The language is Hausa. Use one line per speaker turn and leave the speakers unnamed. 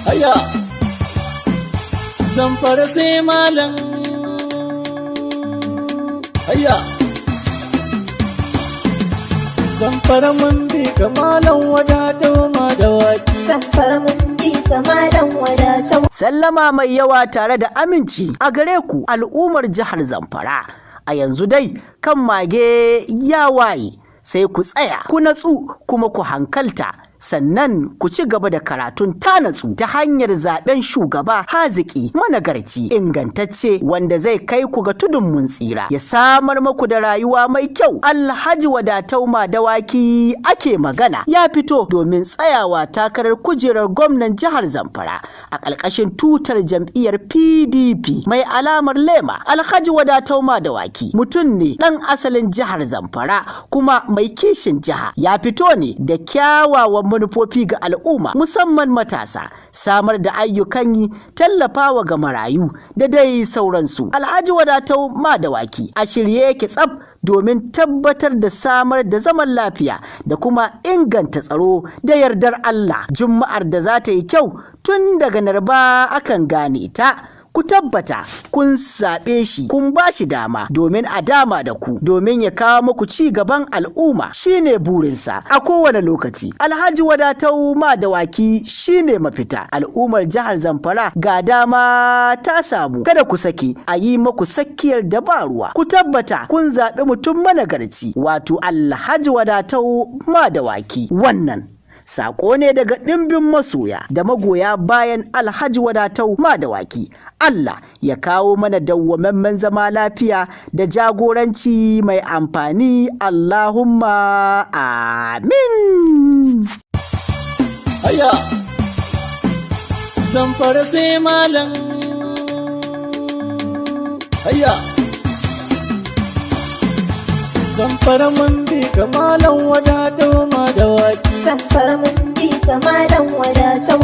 Haya Zamfara sai malam. Haya Zamfara mun bi ka malam Wadata Madawaki.
Zamfara mun bi ka malam Wadata.
Sallama mai yawa tare da aminci a gare ku al'ummar jihar Zamfara. A yanzu dai kan mage ya waye, sai ku tsaya ku natsu kuma ku hankalta, sannan ku ci gaba da karatun tanatsu ta hanyar zaben shugaba haziki managarci ingantacce wanda zai kai ku ga tudun mun tsira, ya samar maku da rayuwa mai kyau. Alhaji Wadatau Madawaki ake magana, ya fito domin tsayawa takarar kujerar gwamnan jihar Zamfara a ƙarƙashin tutar jam'iyyar PDP mai alamar lema. Alhaji Wadatau Madawaki mutum ne ɗan asalin jihar Zamfara kuma mai kishin jiha, ya fito ne da kyawawan manufofi ga al'umma musamman matasa, samar da ayyukan yi, tallafawa ga marayu da dai sauransu. Alhaji Wadatau Madawaki a shirye yake tsaf domin tabbatar da samar da zaman lafiya da kuma inganta tsaro da yardar Allah. Juma'ar da za ta yi kyau tun daga Narba akan gane ta. Ku tabbata kun zaɓe shi, kun ba shi dama domin a dama da ku, domin ya kawo muku ci gaban al'umma, shine burinsa a kowane lokaci. Alhaji Wadatau Madawaki shine mafita. Al'ummar jihar Zamfara ga dama ta samu, kada ku sake a yi maku sakiyar da ba ruwa. Ku tabbata kun zaɓi mutum managarci, wato Alhaji Wadatau Madawaki. Wannan sako ne daga ɗimbin masoya da magoya bayan Alhaji Wadatau Madawaki. Allah ya kawo mana dawwamammen zama lafiya da jagoranci mai amfani. Allahumma amin.
Haya Zamfara sai malam. Haya Zamfara mun bi ka malam Wadatau Madawaki.
Zamfara mun bi ka malam Wadata.